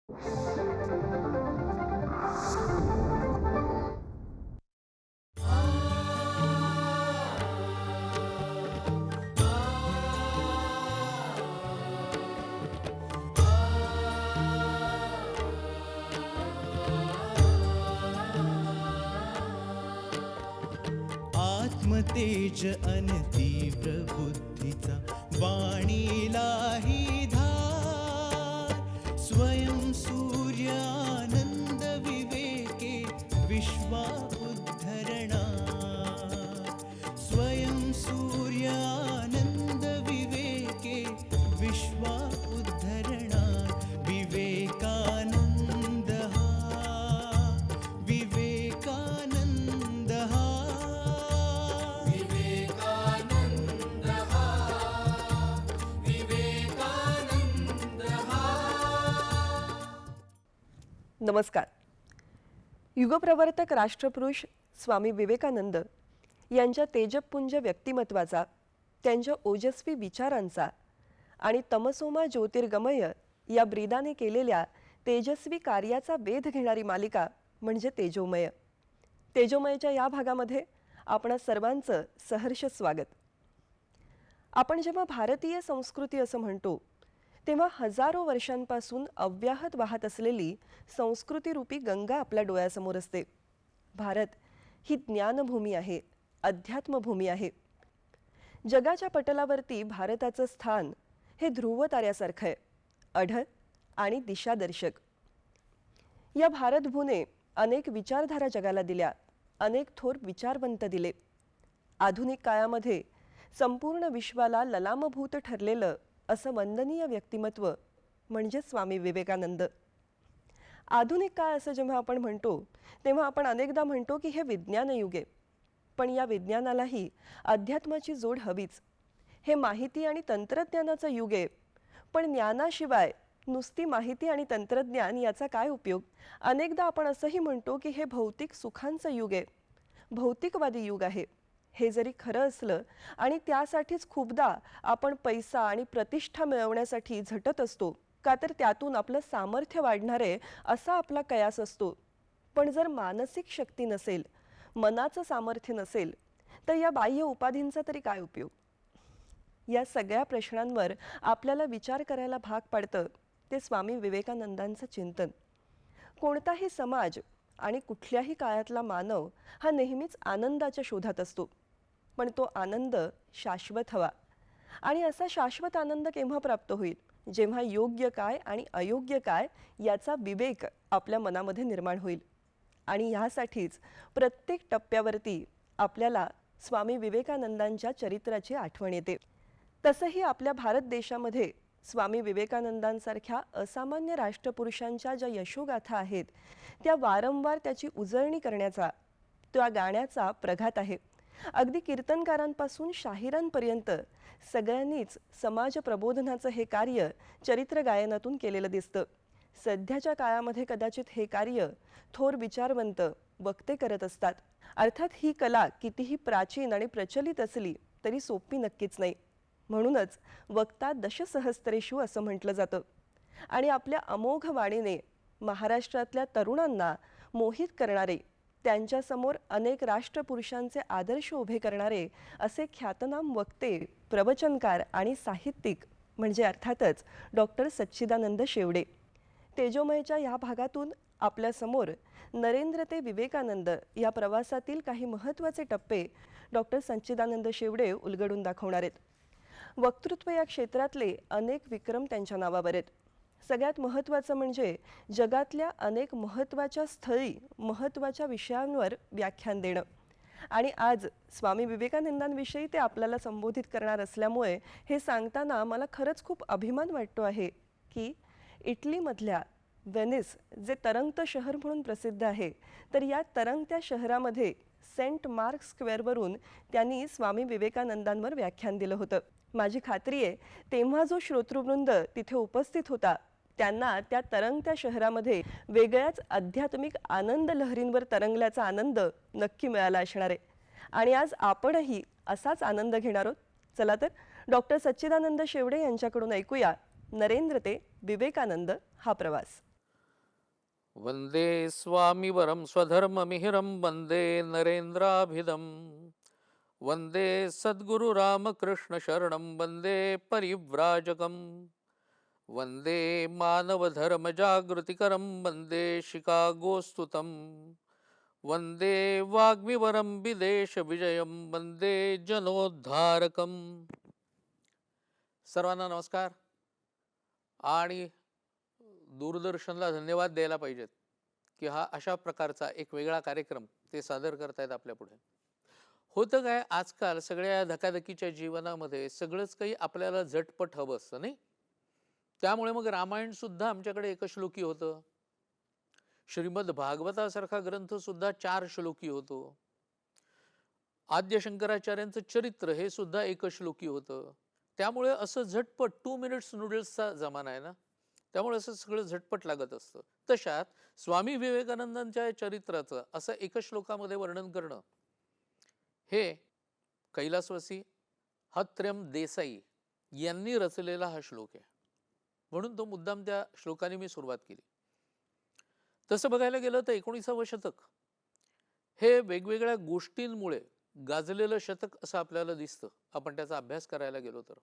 आत्मतेज अन तीव्र बुद्धीचा वाणीलाही धार, स्वयं सूर्यानंद विवेके विश्वा उद्धरणा, स्वयं सूर्यानंद विवेके विश्वा उद्धरणा, विवेकानंद हा, विवेकानंद हा, नमस्कार. युगप्रवर्तक राष्ट्रपुरुष स्वामी विवेकानंद यांच्या तेजपुंज व्यक्तिमत्वाचा, त्यांच्या ओजस्वी विचारांचा आणि तमसोमा ज्योतिर्गमय या ब्रीदाने केलेल्या तेजस्वी कार्याचा वेध घेणारी मालिका म्हणजे तेजोमय. तेजोमयच्या या भागामध्ये आपणा सर्वांचं सहर्ष स्वागत. आपण जेव्हा भारतीय संस्कृती असं म्हणतो तेव्हा हजारो वर्षांपासून अव्याहत वाहत असलेली संस्कृतीरूपी गंगा आपल्या डोळ्यासमोर असते. भारत ही ज्ञानभूमी आहे, अध्यात्मभूमी आहे. जगाच्या पटलावरती भारताचं स्थान हे ध्रुव ताऱ्यासारखं आहे, अढळ आणि दिशादर्शक. या भारतभूने अनेक विचारधारा जगाला दिल्या, अनेक थोर विचारवंत दिले. आधुनिक काळामध्ये संपूर्ण विश्वाला ललामभूत ठरलेलं असं वंदनीय व्यक्तिमत्व म्हणजे स्वामी विवेकानंद. आधुनिक काळ असं जेव्हा आपण म्हणतो तेव्हा आपण अनेकदा म्हणतो की हे विज्ञानयुग आहे, पण या विज्ञानालाही अध्यात्माची जोड हवीच. हे माहिती आणि तंत्रज्ञानाचं युग आहे, पण ज्ञानाशिवाय नुसती माहिती आणि तंत्रज्ञान याचा काय उपयोग. अनेकदा आपण असंही म्हणतो की हे भौतिक सुखांचं युग आहे, भौतिकवादी युग आहे. हे जरी खरं असलं आणि त्यासाठीच खूपदा आपण पैसा आणि प्रतिष्ठा मिळवण्यासाठी झटत असतो, का तर त्यातून आपलं सामर्थ्य वाढणार आहे असा आपला कयास असतो. पण जर मानसिक शक्ती नसेल, मनाचं सामर्थ्य नसेल, तर या बाह्य उपाधींचा तरी काय उपयोग. या सगळ्या प्रश्नांवर आपल्याला विचार करायला भाग पाडतं ते स्वामी विवेकानंदांचं चिंतन. कोणताही समाज आणि कुठल्याही काळातला मानव हा नेहमीच आनंदाच्या शोधात असतो, पण तो आनंद शाश्वत हवा. आणि असा शाश्वत आनंद केव्हा प्राप्त होईल, जेव्हा योग्य काय आणि अयोग्य काय याचा विवेक आपल्या मनामध्ये निर्माण होईल. आणि ह्यासाठीच प्रत्येक टप्प्यावरती आपल्याला स्वामी विवेकानंदांच्या चरित्राची आठवण येते. तसंही आपल्या भारत देशामध्ये स्वामी विवेकानंदांसारख्या असामान्य राष्ट्रपुरुषांच्या ज्या यशोगाथा आहेत त्या वारंवार त्याची उजळणी करण्याचा, त्या गाण्याचा प्रघात आहे. अगदी कीर्तनकारांपासून शाहिरांपर्यंत सगळ्यांनीच समाज प्रबोधनाचं हे कार्य चरित्र गायनातून केलेलं दिसतं. सध्याच्या काळामध्ये कदाचित हे कार्य थोर विचारवंत वक्ते करत असतात. अर्थात ही कला कितीही प्राचीन आणि प्रचलित असली तरी सोपी नक्कीच नाही. म्हणूनच वक्ता दशसहस्त्रेषु असं म्हटलं जातं. आणि आपल्या अमोघ वाणीने महाराष्ट्रातल्या तरुणांना मोहित करणारे, त्यांच्यासमोर अनेक राष्ट्रपुरुषांचे आदर्श उभे करणारे असे ख्यातनाम वक्ते, प्रवचनकार आणि साहित्यिक म्हणजे अर्थातच डॉक्टर सच्चिदानंद शेवडे. तेजोमयच्या या भागातून आपल्यासमोर नरेंद्र ते विवेकानंद या प्रवासातील काही महत्त्वाचे टप्पे डॉक्टर सच्चिदानंद शेवडे उलगडून दाखवणार आहेत. वक्तृत्व या क्षेत्रातले अनेक विक्रम त्यांच्या नावावर आहेत. सगळ्यात महत्त्वाचं म्हणजे जगातल्या अनेक महत्त्वाच्या स्थळी महत्त्वाच्या विषयांवर व्याख्यान देणं. आणि आज स्वामी विवेकानंदांविषयी ते आपल्याला संबोधित करणार असल्यामुळे हे सांगताना मला खरंच खूप अभिमान वाटतो आहे की इटलीमधल्या व्हेनिस जे तरंगतं शहर म्हणून प्रसिद्ध आहे, तर या तरंगत्या शहरामध्ये सेंट मार्क स्क्वेअरवरून त्यांनी स्वामी विवेकानंदांवर व्याख्यान दिलं होतं. माझी खात्री आहे तेव्हा जो श्रोतृवृंद तिथे उपस्थित होता त्यांना त्या तरंगत्या शहरामध्ये वेगळ्याच आध्यात्मिक आनंद लहरींवर तरंगल्याचा आनंद नक्की मिळाला असणार आहे. आणि आज आपणही असाच आनंद घेणार आहोत. चला तर डॉक्टर सच्चिदानंद शेवडे यांच्याकडून ऐकूया नरेंद्र ते विवेकानंद हा प्रवास. वंदे स्वामिवरं स्वधर्ममिहिरं वंदे नरेन्द्राभिदं वंदे सद्गुरुरामकृष्णशरणं वंदे परिव्राजकं वंदे मानवधर्मजागृतिकरं वंदे शिकागोस्तुतं वंदे वाग्मिवरं विदेशविजयं वंदे जनोद्धारकं. सर्वांना नमस्कार. आणि दूरदर्शनला धन्यवाद द्यायला पाहिजेत की हा अशा प्रकारचा एक वेगळा कार्यक्रम ते सादर करतायत आपल्या पुढे. होतं काय, आजकाल सगळ्या धकाधकीच्या जीवनामध्ये सगळंच काही आपल्याला झटपट हवं असतं नाही. त्यामुळे मग रामायण सुद्धा आमच्याकडे एकश्लोकी होतं. श्रीमद भागवतासारखा ग्रंथ सुद्धा 4 श्लोकी होतो. आद्य शंकराचार्यांचं चरित्र हे सुद्धा एकश्लोकी होतं. त्यामुळे असं झटपट 2 मिनिट्स नूडल्सचा जमाना आहे ना, त्यामुळे असं सगळं झटपट लागत असतं. तशात स्वामी विवेकानंदांच्या चरित्राचं असं एका श्लोकामध्ये वर्णन करणं हे कैलासवासी हत्र्यम देसाई यांनी रचलेला हा श्लोक आहे. म्हणून तो मुद्दाम त्या श्लोकाने मी सुरुवात केली. तसं बघायला गेलं तर 19वे शतक हे वेगवेगळ्या गोष्टींमुळे गाजलेलं शतक असं आपल्याला दिसतं आपण त्याचा अभ्यास करायला गेलो तर.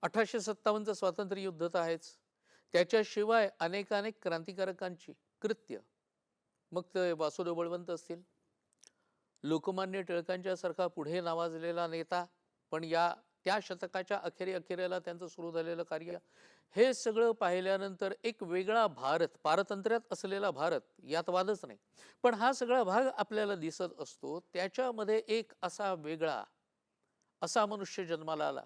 1857चं स्वातंत्र्य युद्ध तर आहेच, त्याच्याशिवाय अनेक क्रांतिकारकांची कृत्य, मग ते वासुदेव बळवंत असतील, लोकमान्य टिळकांच्या सारखा पुढे नावाजलेला नेता, पण त्या शतकाच्या अखेरेला त्यांचं सुरू झालेलं कार्य, हे सगळं पाहिल्यानंतर एक वेगळा भारत, पारतंत्र्यात असलेला भारत, यात वादच नाही, पण हा सगळा भाग आपल्याला दिसत असतो. त्याच्यामध्ये एक असा वेगळा असा मनुष्य जन्माला आला,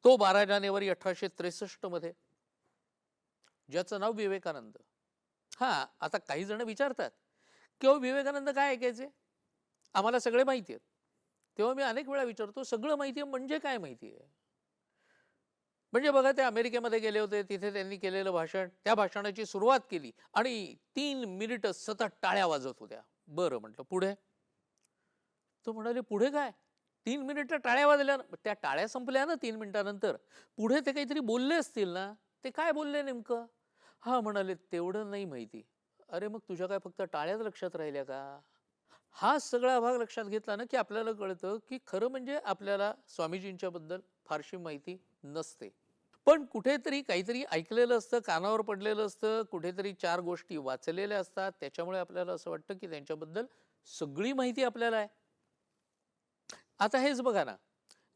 तो 12 जानेवारी 1863 मध्ये, ज्याचं नाव विवेकानंद. हा, आता काही जण विचारतात की विवेकानंद काय ऐकायचे, आम्हाला सगळे माहिती आहेत. तेव्हा मी अनेक वेळा विचारतो, सगळं माहिती आहे म्हणजे काय माहिती आहे? म्हणजे बघा, ते अमेरिकेमध्ये गेले होते, तिथे त्यांनी केलेलं भाषण, त्या भाषणाची सुरुवात केली आणि 3 मिनिटं सतत टाळ्या वाजत होत्या. बरं म्हटलं, पुढे? तो म्हणाले, पुढे काय? 3 मिनिटं टाळ्या वाजल्या, त्या टाळ्या संपल्या ना 3 मिनिटानंतर, पुढे ते काहीतरी बोलले असतील ना, ते काय बोलले नेमकं? हा म्हणाले, तेवढं नाही माहिती. अरे मग तुझ्या काय फक्त टाळ्याच लक्षात राहिल्या का? हा सगळा भाग लक्षात घेतला ना की आपल्याला कळतं की खरं म्हणजे आपल्याला स्वामीजींच्या बद्दल फारशी माहिती नसते, पण कुठेतरी काहीतरी ऐकलेलं असतं, कानावर पडलेलं असतं, कुठेतरी 4 गोष्टी वाचलेल्या असतात, त्याच्यामुळे आपल्याला असं वाटतं की त्यांच्याबद्दल सगळी माहिती आपल्याला आहे. आता हेच बघा ना,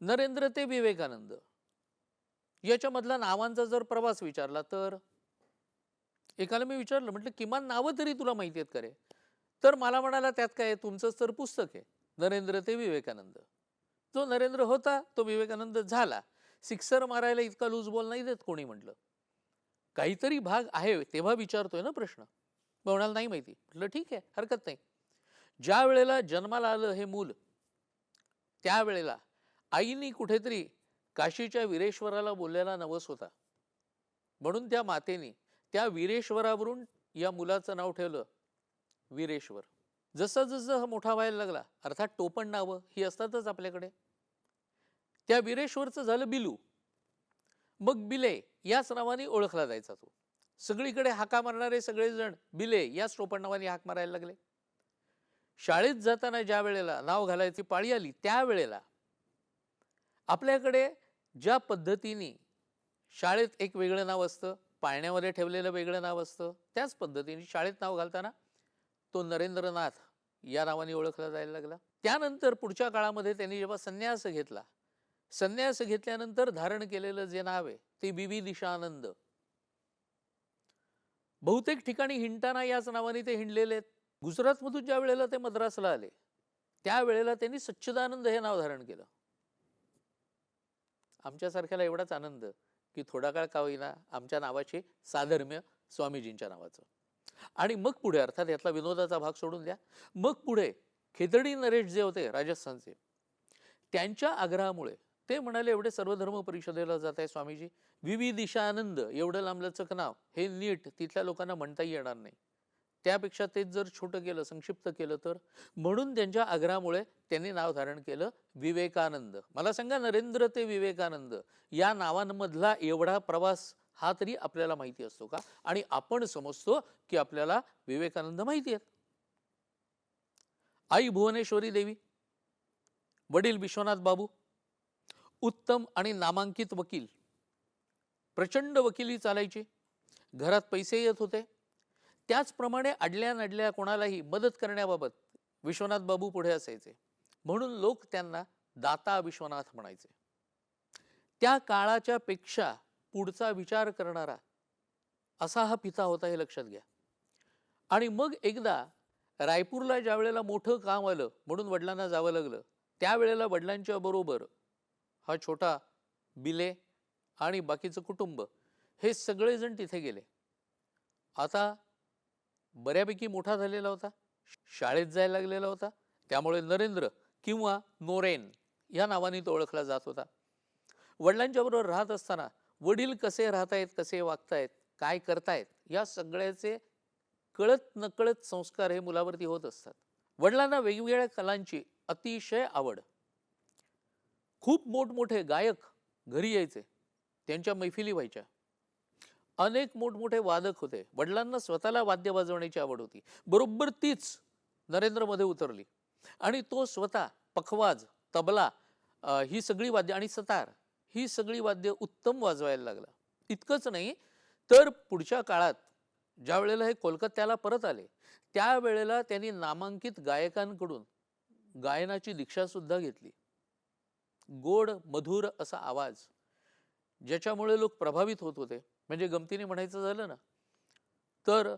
नरेंद्र ते विवेकानंद याच्यामधला नावांचा जर प्रवास विचारला तर, एकाला मी विचारलं, म्हटलं किमान नावं तरी तुला माहिती आहेत का रे? तर मला म्हणाला, त्यात काय, तुमचंच तर पुस्तक आहे, नरेंद्र ते विवेकानंद. जो नरेंद्र होता तो विवेकानंद झाला. सिक्सर मारायला इतका लूज बॉल नाही देत कोणी. म्हटलं काहीतरी भाग आहे तेव्हा विचारतोय ना प्रश्न. म्हणाला नाही माहिती. म्हटलं ठीक आहे, हरकत नाही. ज्या वेळेला जन्माला आलं हे मूल, त्यावेळेला आईनी कुठेतरी काशीच्या वीरेश्वराला बोललेला नवस होता, म्हणून त्या मातेने त्या वीरेश्वरावरून या मुलाचं नाव ठेवलं वीरेश्वर. जसं जसं मोठा व्हायला लागला, अर्थात टोपण नावं ही असतातच आपल्याकडे, त्या वीरेश्वरचं झालं बिलू. मग बिले याच नावाने ओळखला जायचा तो. सगळीकडे हाका मारणारे सगळेजण बिले याच टोपण नावाने हाक मारायला लागले. शाळेत जाताना ज्या वेळेला नाव घालायची पाळी आली, त्यावेळेला आपल्याकडे ज्या पद्धतीने शाळेत एक वेगळं नाव असतं, पाळण्यामध्ये ठेवलेलं वेगळं नाव असतं, त्याच पद्धतीने शाळेत नाव घालताना तो नरेंद्रनाथ या नावाने ओळखला जायला लागला. त्यानंतर पुढच्या काळामध्ये त्यांनी जेव्हा संन्यास घेतला, संन्यास घेतल्यानंतर धारण केलेलं जे नाव आहे ते विविदिशानंद. बहुतेक ठिकाणी हिंडताना याच नावाने ते हिंडलेले आहेत. गुजरातमधून ज्या वेळेला ते मद्रासला आले, त्यावेळेला त्यांनी सच्चिदानंद हे नाव धारण केलं. आमच्यासारख्याला एवढाच आनंद की थोडा काळ का होईना आमच्या नावाचे साधर्म्य स्वामीजींच्या नावाचं. आणि मग पुढे, अर्थात यातला विनोदाचा भाग सोडून द्या, मग पुढे खेतडी नरेश जे होते राजस्थानचे, त्यांच्या आग्रहामुळे ते म्हणाले, एवढे सर्वधर्म परिषदेला जात आहे स्वामीजी, विविदिशानंद एवढं लांबलचक नाव हे नीट तिथल्या लोकांना म्हणताही येणार नाही, त्यापेक्षा तेच जर छोटं केलं, संक्षिप्त केलं तर. म्हणून त्यांच्या आग्रहामुळे त्यांनी नाव धारण केलं विवेकानंद. मला सांगा, नरेंद्र ते विवेकानंद या नावांमधला एवढा प्रवास हा तरी आपल्याला माहिती असतो का? आणि आपण समजतो की आपल्याला विवेकानंद माहिती आहेत. आई भुवनेश्वरी देवी, वडील विश्वनाथ बाबू, उत्तम आणि नामांकित वकील, प्रचंड वकिली चालायची, घरात पैसे येत होते. त्याचप्रमाणे अडल्या नडल्या कोणालाही मदत करण्याबाबत विश्वनाथ बाबू पुढे असायचे, म्हणून लोक त्यांना दाता विश्वनाथ म्हणायचे. त्या काळाच्या पेक्षा पुढचा विचार करणारा असा हा पिता होता, हे लक्षात घ्या. आणि मग एकदा रायपूरला ज्या वेळेला मोठं काम आलं म्हणून वडिलांना जावं लागलं, त्यावेळेला वडिलांच्या बरोबर हा छोटा बिले आणि बाकीचं कुटुंब हे सगळेजण तिथे गेले. आता बऱ्यापैकी मोठा झालेला होता, शाळेत जायला लागलेला होता, त्यामुळे नरेंद्र किंवा नोरेन या नावाने तो ओळखला जात होता. वडिलांच्या बरोबर राहत असताना वडील कसे राहतायत, कसे वागतायत, काय करतायत, या सगळ्याचे कळत नकळत संस्कार हे मुलावरती होत असतात. वडिलांना वेगवेगळ्या कलांची अतिशय आवड. खूप मोठमोठे गायक घरी यायचे, त्यांच्या मैफिली व्हायच्या. अनेक मोठमोठे वादक होते. वडिलांना स्वतःला वाद्य वाजवण्याची आवड होती. बरोबर तीच नरेंद्रमध्ये उतरली आणि तो स्वतः पखवाज, तबला, ही सगळी वाद्य आणि सतार ही सगळी वाद्य उत्तम वाजवायला लागला. इतकंच नाही तर पुढच्या काळात ज्या वेळेला हे कोलकात्याला परत आले, त्यावेळेला त्यांनी नामांकित गायकांकडून गायनाची दीक्षा सुद्धा घेतली. गोड मधुर असा आवाज, ज्याच्यामुळे लोक प्रभावित होत होते. म्हणजे गमतीने म्हणायचं झालं ना, तर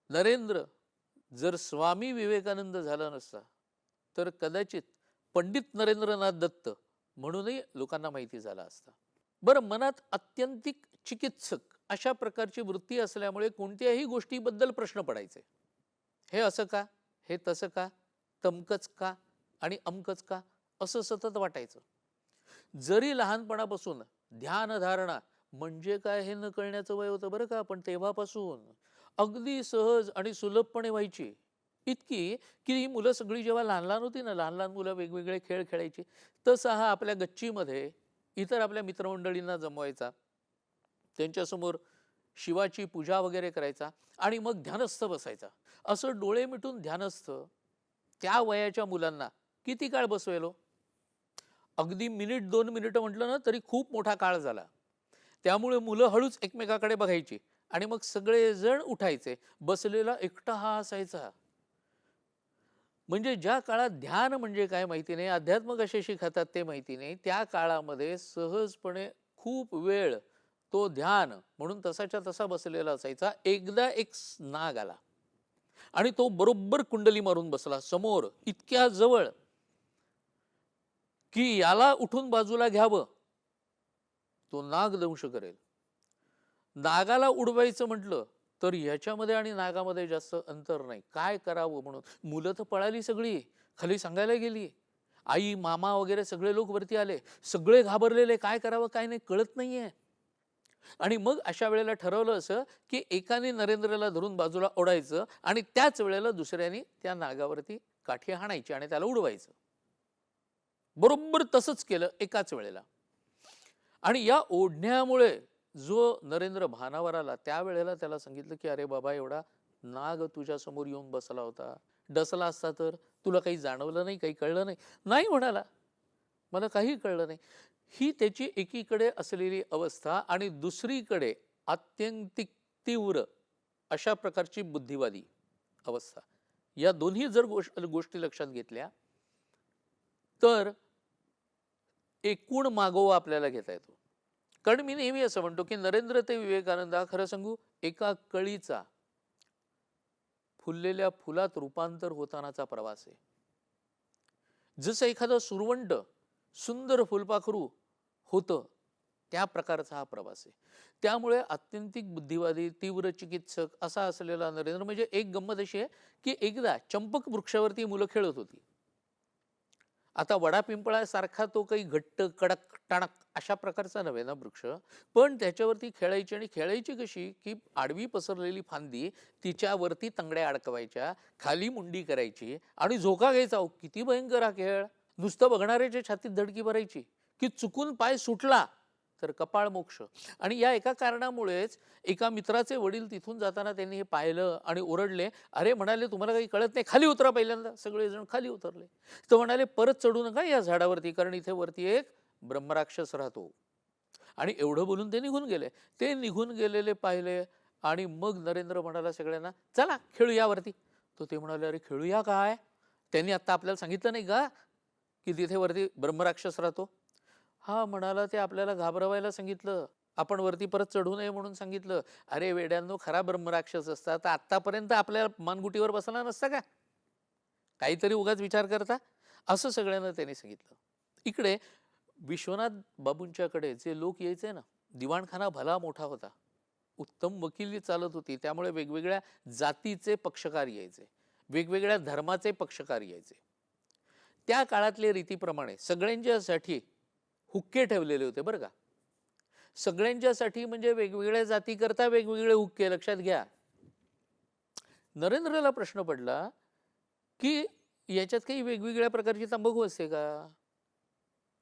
नरेंद्र जर स्वामी विवेकानंद झाला नसता तर कदाचित पंडित नरेंद्रनाथ दत्त म्हणूनही लोकांना माहिती झाला असता. बरं, मनात अत्यंतिक चिकित्सक अशा प्रकारची वृत्ती असल्यामुळे कोणत्याही गोष्टीबद्दल प्रश्न पडायचे. हे असं का, हे तसं का, तमकच का आणि अमकच का, असं सतत वाटायचं. जरी लहानपणापासून ध्यानधारणा म्हणजे काय हे न कळण्याचं वय होतं बरं का, पण तेव्हापासून अगदी सहज आणि सुलभपणे व्हायची. इतकी की ही मुलं सगळी जेव्हा लहान लहान होती ना, लहान लहान मुलं वेगवेगळे खेळ खेळायची, तसा हा आपल्या गच्चीमध्ये इतर आपल्या मित्रमंडळींना जमवायचा, त्यांच्यासमोर शिवाची पूजा वगैरे करायचा आणि मग ध्यानस्थ बसायचा. असं डोळे मिटून ध्यानस्थ त्या वयाच्या मुलांना किती काळ बसवेलो? अगदी मिनिट 2 मिनिटं म्हटलं ना तरी खूप मोठा काळ झाला. त्यामुळे मुलं हळूच एकमेकाकडे बघायची आणि मग सगळेजण उठायचे. बसलेला एकटा हा असायचा. म्हणजे ज्या काळात ध्यान म्हणजे काय माहिती नाही, अध्यात्म कशाशी खातात ते माहिती नाही, त्या काळामध्ये सहजपणे खूप वेळ तो ध्यान म्हणून तसाच्या तसा बसलेला असायचा. एकदा एक नाग आला आणि तो बरोबर कुंडली मारून बसला समोर, इतक्या जवळ की याला उठून बाजूला घ्यावं, तो नाग दंश करेल. नागाला उडवायचं म्हटलं तर ह्याच्यामध्ये आणि नागामध्ये जास्त अंतर नाही. काय करावं म्हणून मुलं तर पळाली सगळी, खाली सांगायला गेली. आई मामा वगैरे सगळे लोक वरती आले, सगळे घाबरलेले, काय करावं काय नाही कळत नाहीये. आणि मग अशा वेळेला ठरवलं असं की एकाने नरेंद्रला धरून बाजूला ओढायचं आणि त्याच वेळेला दुसऱ्याने त्या नागावरती काठी हाणायची आणि त्याला उडवायचं. बरोबर तसंच केलं एकाच वेळेला. आणि या ओढण्यामुळे जो नरेंद्र भानावर आला, त्यावेळेला त्याला सांगितलं की अरे बाबा, एवढा नाग तुझ्या समोर येऊन बसला होता, डसला असता तर तुला काही जाणवलं नाही, काही कळलं नाही? नाही म्हणाला, मला काही कळलं नाही. ही त्याची एकीकडे असलेली अवस्था आणि दुसरीकडे आत्यंतिक तीव्र अशा प्रकारची बुद्धिवादी अवस्था, या दोन्ही जर गोष्टी लक्षात घेतल्या तर एकूण मागोवा आपल्याला घेता येतो. कारण मी नेहमी असं म्हणतो की नरेंद्र ते विवेकानंद हा, खरं सांगू, एका कळीचा फुललेल्या फुलात रूपांतर होतानाचा प्रवास आहे. जसं एखादं सुरवंट सुंदर फुलपाखरू होतं, त्या प्रकारचा हा प्रवास आहे. त्यामुळे अत्यंतिक बुद्धिवादी, तीव्र चिकित्सक असा असलेला नरेंद्र, म्हणजे एक गंमत अशी आहे की एकदा चंपक वृक्षावरती मुलं खेळत होती. आता वडा पिंपळासारखा तो काही घट्ट कडक टणक अशा प्रकारचा नव्हे ना वृक्ष, पण त्याच्यावरती खेळायची. आणि खेळायची कशी की आडवी पसरलेली फांदी, तिच्यावरती तंगड्या अडकवायच्या, खाली मुंडी करायची आणि झोका घ्यायचा. किती भयंकर हा खेळ! नुसतं बघणाऱ्याच्या छातीत धडकी भरायची की चुकून पाय सुटला तर कपाळ मोक्ष. आणि या एका कारणामुळेच एका मित्राचे वडील तिथून जाताना त्यांनी हे पाहिलं आणि ओरडले. अरे म्हणाले, तुम्हाला काही कळत नाही, खाली उतरा. पहिल्यांदा सगळेजण खाली उतरले. तर म्हणाले, परत चढू नका या झाडावरती, कारण इथे वरती एक ब्रह्मराक्षस राहतो. आणि एवढं बोलून ते निघून गेले. ते निघून गेलेले पाहिले आणि मग नरेंद्र म्हणाला सगळ्यांना, चला खेळूया वरती. तर ते म्हणाले, अरे खेळूया काय? त्यांनी आता आपल्याला सांगितलं नाही का की तिथे वरती ब्रह्मराक्षस राहतो? हा म्हणाला, ते आपल्याला घाबरवायला सांगितलं, आपण वरती परत चढू नये म्हणून सांगितलं. अरे वेड्यांनो, खरा ब्रह्मराक्षस असता तर आत्तापर्यंत आपल्या मानगुटीवर बसला नसता का? काहीतरी उगाच विचार करता. असं सगळ्यांना त्यांनी सांगितलं. इकडे विश्वनाथ बाबूंच्याकडे जे लोक यायचे ना, दिवाणखाना भला मोठा होता, उत्तम वकिली चालत होती, त्यामुळे वेगवेगळ्या जातीचे पक्षकार यायचे, वेगवेगळ्या धर्माचे पक्षकार यायचे. त्या काळातले रीतीप्रमाणे सगळ्यांच्यासाठी हुक्के ठेवलेले होते बरं का. सगळ्यांच्यासाठी म्हणजे वेगवेगळ्या जाती करता वेगवेगळे हुक्के. लक्षात घ्या. नरेंद्रला प्रश्न पडला की याच्यात काही वेगवेगळ्या प्रकारची तंबाखू असते का?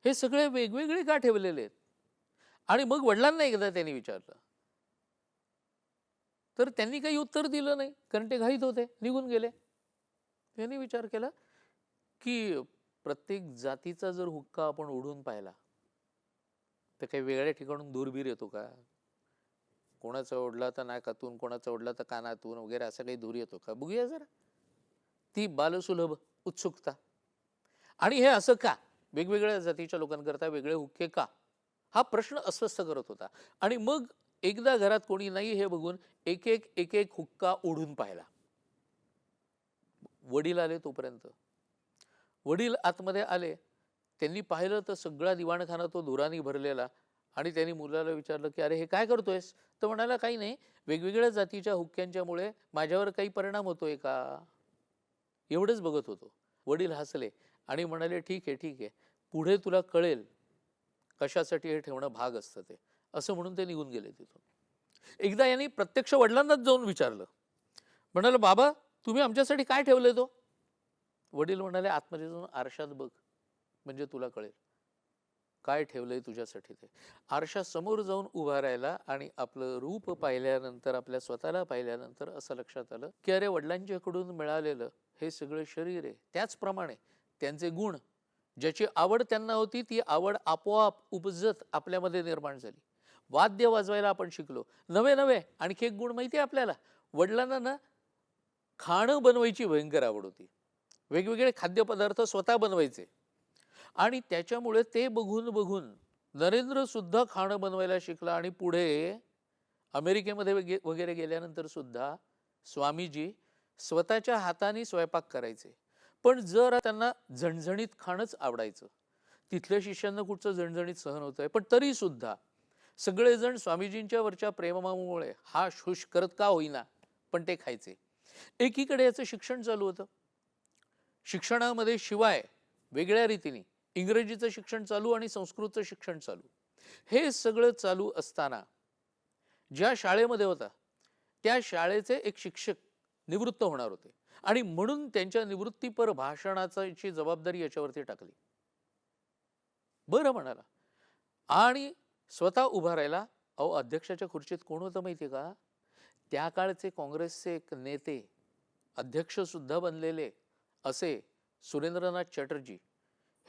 हे सगळे वेगवेगळे का ठेवलेले आहेत? आणि मग वडिलांना एकदा त्यांनी विचारलं, तर त्यांनी काही उत्तर दिलं नाही, कारण ते घाईत होते, निघून गेले. त्यांनी विचार केला की प्रत्येक जातीचा जर हुक्का आपण ओढून पाहिला तर काही वेगळ्या ठिकाणून दूरबीर येतो का? कोणाचा ओढला तर नाकातून, कोणाचा ओढला तर कानातून वगैरे, असं काही दूर येतो का? बघूया जरा. ती बालसुलभ उत्सुकता. आणि हे असं का? वेगवेगळ्या जातीच्या लोकांकरता वेगळे हुक्के का? हा प्रश्न अस्वस्थ करत होता. आणि मग एकदा घरात कोणी नाही हे बघून एक एक हुक्का ओढून पाहिला. वडील आले. तोपर्यंत वडील आतमध्ये आले. त्यांनी पाहिलं तर सगळा दिवाणखाना तो धुराने भरलेला. आणि त्यांनी मुलाला विचारलं की अरे हे काय करतोयस? तर म्हणाला, काही नाही, वेगवेगळ्या जातीच्या हुक्क्यांच्यामुळे माझ्यावर काही परिणाम होतोय का? एवढंच बघत होतो. वडील हसले आणि म्हणाले, ठीक आहे ठीक आहे, पुढे तुला कळेल कशासाठी हे ठेवणं भाग असतं ते. असं म्हणून ते निघून गेले तिथून. एकदा यांनी प्रत्यक्ष वडिलांनाच जाऊन विचारलं. म्हणाले, बाबा तुम्ही आमच्यासाठी काय ठेवलंय तो? वडील म्हणाले, आतमध्ये जाऊन आरशात बघ, म्हणजे तुला कळेल काय ठेवलंय तुझ्यासाठी ते. आरशा समोर जाऊन उभा राहिला आणि आपलं रूप पाहिल्यानंतर, आपल्या स्वतःला पाहिल्यानंतर असं लक्षात आलं की अरे वडिलांच्याकडून मिळालेलं हे सगळं शरीर आहे. त्याचप्रमाणे त्यांचे गुण, ज्याची आवड त्यांना होती, ती आवड आपोआप उपजत आपल्यामध्ये निर्माण झाली. वाद्य वाजवायला आपण शिकलो. नवे नवे आणखी एक गुण माहिती आहे आपल्याला. वडिलांना ना खाणं बनवायची भयंकर आवड होती. वेगवेगळे खाद्यपदार्थ स्वतः बनवायचे. आणि त्याच्यामुळे ते बघून बघून नरेंद्र सुद्धा खाणं बनवायला शिकला. आणि पुढे अमेरिकेमध्ये वगैरे गेल्यानंतर सुद्धा स्वामीजी स्वतःच्या हाताने स्वयंपाक करायचे. पण जर त्यांना झणझणीत खाणंच आवडायचं. तिथल्या शिष्यांना कुठचं झणझणीत सहन होतंय, पण तरी सुद्धा सगळेजण स्वामीजींच्या वरच्या प्रेमामुळे हा शुश करत का होईना, पण ते खायचे. एकीकडे याचं शिक्षण चालू होतं. शिक्षणामध्ये शिवाय वेगळ्या रीतीने इंग्रजीचं शिक्षण चालू आणि संस्कृतचं शिक्षण चालू. हे सगळं चालू असताना ज्या शाळेमध्ये होता त्या शाळेचे एक शिक्षक निवृत्त होणार होते. आणि म्हणून त्यांच्या निवृत्तीपर भाषणाची जबाबदारी याच्यावरती टाकली. बरं म्हणाला. आणि स्वतः उभा राहिला. अहो, अध्यक्षाच्या खुर्चीत कोण होतं माहिती आहे का? त्या काळचे काँग्रेसचे एक नेते, अध्यक्ष सुद्धा बनलेले असे सुरेंद्रनाथ चॅटर्जी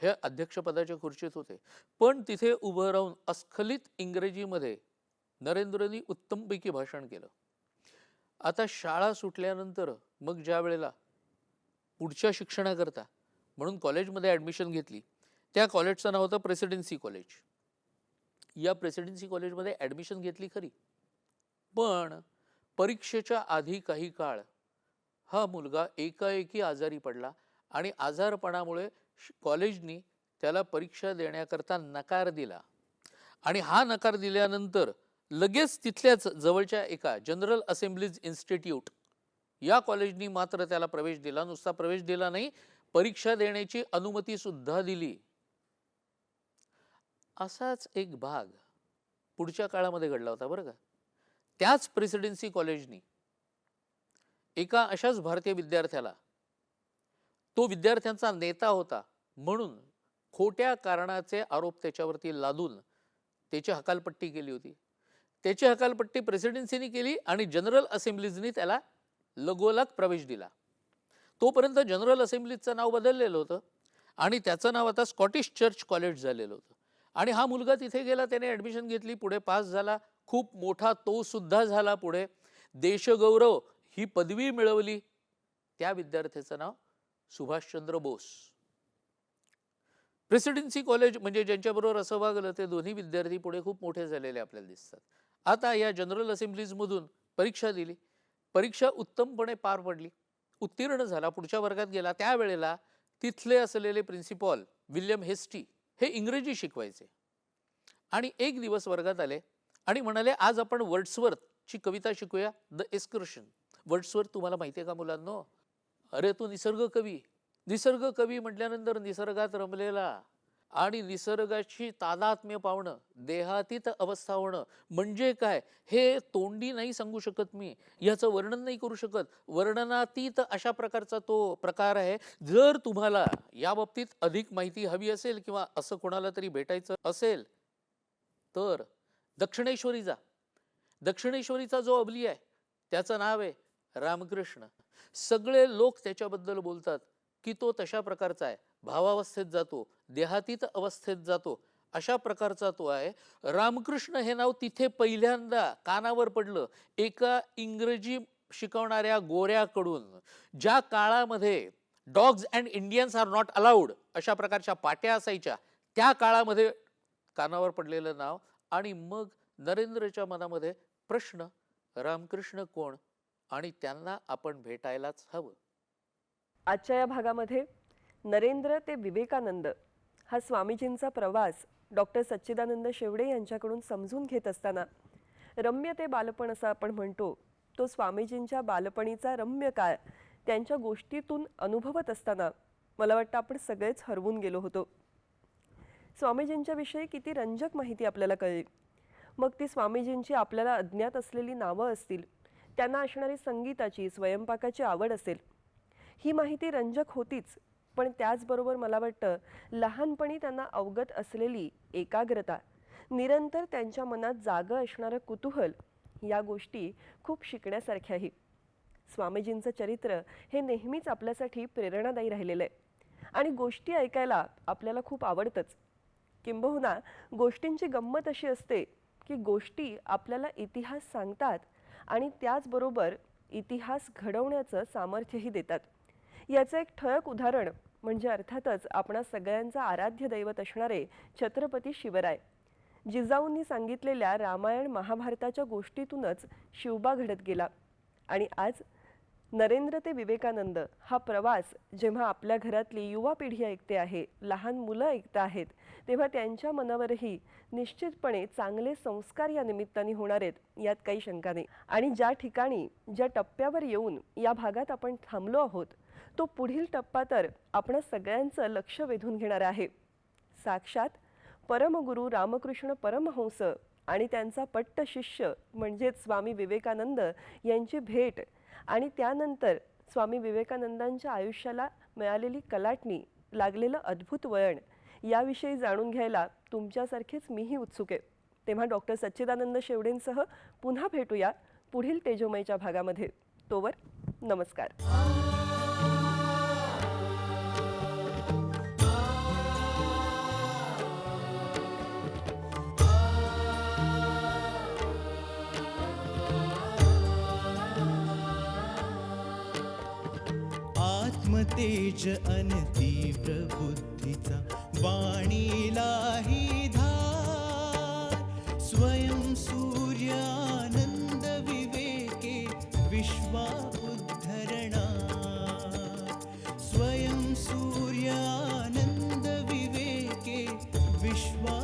हे अध्यक्षपदाच्या खुर्चीत होते. पण तिथे उभं राहून अस्खलित इंग्रजीमध्ये नरेंद्रनी उत्तमपैकी भाषण केलं. आता शाळा सुटल्यानंतर मग ज्या वेळेला पुढच्या शिक्षणाकरता म्हणून कॉलेजमध्ये ॲडमिशन घेतली, त्या कॉलेजचं नाव होतं प्रेसिडेन्सी कॉलेज. या प्रेसिडेन्सी कॉलेजमध्ये ॲडमिशन घेतली खरी, पण परीक्षेच्या आधी काही काळ हा मुलगा एकाएकी आजारी पडला. आणि आजारपणामुळे कॉलेजनी त्याला परीक्षा देण्याकरता नकार दिला. आणि हा नकार दिल्यानंतर लगेच तिथल्याच जवळच्या एका जनरल असेंब्लीज इन्स्टिट्यूट या कॉलेजनी मात्र त्याला प्रवेश दिला. नुसता प्रवेश दिला नाही, परीक्षा देण्याची अनुमती सुद्धा दिली. असाच एक भाग पुढच्या काळामध्ये घडला होता बरं का. त्याच प्रेसिडेन्सी कॉलेजनी एका अशाच भारतीय विद्यार्थ्याला, तो विद्यार्थ्यांचा नेता होता म्हणून खोट्या कारणाचे आरोप त्याच्यावरती लादून त्याची हकालपट्टी केली होती. त्याची हकालपट्टी प्रेसिडेन्सीने केली आणि जनरल असेंब्लीजनी त्याला लगोलग प्रवेश दिला. तोपर्यंत जनरल असेंब्लीचं नाव बदललेलं होतं आणि त्याचं नाव आता स्कॉटिश चर्च कॉलेज झालेलं होतं. आणि हा मुलगा तिथे गेला, त्याने ॲडमिशन घेतली, पुढे पास झाला, खूप मोठा तो सुद्धा झाला. पुढे देशगौरव ही पदवी मिळवली. त्या विद्यार्थ्याचं नाव सुभाषचंद्र बोस. प्रेसिडेन्सी कॉलेज म्हणजे ज्यांच्याबरोबर असं वागलं ते दोन्ही विद्यार्थी पुढे खूप मोठे झालेले आपल्याला दिसतात. आता या जनरल असेंब्लीजमधून परीक्षा दिली, परीक्षा उत्तमपणे पार पडली, उत्तीर्ण झाला, पुढच्या वर्गात गेला. त्यावेळेला तिथले असलेले प्रिन्सिपॉल विल्यम हेस्टी हे इंग्रजी शिकवायचे आणि एक दिवस वर्गात आले आणि म्हणाले, आज आपण वर्ड्सवर्थची कविता शिकूया, द एस्कर्शन. वर्ड्सवर्थ तुम्हाला माहिती आहे का मुलांनो? अरे तो निसर्ग कवी. निसर्ग कवी म्हटल्यानंतर निसर्गात रमलेला आणि निसर्गाची तादात्म्य पावणं, देहातीत अवस्था होणं म्हणजे काय हे तोंडी नाही सांगू शकत मी, याचं वर्णन नाही करू शकत. वर्णनातीत अशा प्रकारचा तो प्रकार आहे. जर तुम्हाला या बाबतीत अधिक माहिती हवी असेल किंवा असं कोणाला तरी भेटायचं असेल तर दक्षिणेश्वरी जा. दक्षिणेश्वरीचा जो अबली आहे त्याचं नाव आहे रामकृष्ण. सगळे लोक त्याच्याबद्दल बोलतात की तो तशा प्रकारचा आहे, भावावस्थेत जातो, देहातीत अवस्थेत जातो, अशा प्रकारचा तो आहे. रामकृष्ण हे नाव तिथे पहिल्यांदा कानावर पडलं एका इंग्रजी शिकवणाऱ्या गोऱ्याकडून. ज्या काळामध्ये dogs and Indians are not allowed अशा प्रकारच्या पाट्या असायच्या, त्या काळामध्ये कानावर पडलेलं नाव. आणि मग नरेंद्रच्या मनामध्ये प्रश्न, रामकृष्ण कोण आणि त्यांना आपण भेटायलाच हवं. आजच्या या भागामध्ये नरेंद्र ते विवेकानंद हा स्वामीजींचा प्रवास डॉक्टर सच्चिदानंद शेवडे यांच्याकडून समजून घेत असताना रम्य ते बालपण असं आपण म्हणतो, तो स्वामीजींच्या बालपणीचा रम्य काळ त्यांच्या गोष्टीतून अनुभवत असताना मला वाटतं आपण सगळेच हरवून गेलो होतो. स्वामीजींच्या विषयी किती रंजक माहिती आपल्याला कळली. मग ती स्वामीजींची आपल्याला अज्ञात असलेली नावं असतील, त्यांना असणारी संगीताची, स्वयंपाकाची आवड असेल, ही माहिती रंजक होतीच. पण त्याचबरोबर मला वाटतं लहानपणी त्यांना अवगत असलेली एकाग्रता, निरंतर त्यांच्या मनात जागं असणारं कुतूहल, या गोष्टी खूप शिकण्यासारख्याही. स्वामीजींचं चरित्र हे नेहमीच आपल्यासाठी प्रेरणादायी राहिलेलं आहे आणि गोष्टी ऐकायला आपल्याला खूप आवडतंच. किंबहुना गोष्टींची गंमत अशी असते की गोष्टी आपल्याला इतिहास सांगतात आणि त्याचबरोबर इतिहास घडवण्याचं सामर्थ्यही देतात. याचं एक ठळक उदाहरण म्हणजे अर्थातच आपणा सगळ्यांचं आराध्य दैवत असणारे छत्रपती शिवराय. जिजाऊंनी सांगितलेल्या रामायण महाभारताच्या गोष्टीतूनच शिवबा घडत गेला आणि आज नरेंद्र ते विवेकानंद हा प्रवास जेव्हा आपल्या घरातली युवा पिढी ऐकते आहे, लहान मुलं ऐकत आहेत, तेव्हा त्यांच्या मनावरही निश्चितपणे चांगले संस्कार या निमित्ताने होणार आहेत, यात काही शंका नाही. आणि ज्या ठिकाणी, ज्या टप्प्यावर येऊन या भागात आपण थांबलो आहोत, तो पुढील टप्पा तर आपण सगळ्यांचं लक्ष वेधून घेणारा आहे. साक्षात परमगुरू रामकृष्ण परमहंस आणि त्यांचा पट्ट शिष्य म्हणजेच स्वामी विवेकानंद यांची भेट आणि त्यानंतर स्वामी विवेकानंदांच्या आयुष्याला मिळालेली कलाटणी, लागलेलं अद्भुत वळण, याविषयी जाणून घ्यायला तुमच्यासारखीच मीही उत्सुक आहे. तेव्हा डॉक्टर सच्चिदानंद शेवडेंसह पुन्हा भेटूया पुढील तेजोमयच्या भागामध्ये. तोवर नमस्कार. आत्मतेज अनतीव्र बुद्धीचा वाणीलाही धार, स्वयं सूर्यानंद विवेके विश्वा उद्धरणा. स्वयं सूर्यानंद विवेके विश्वा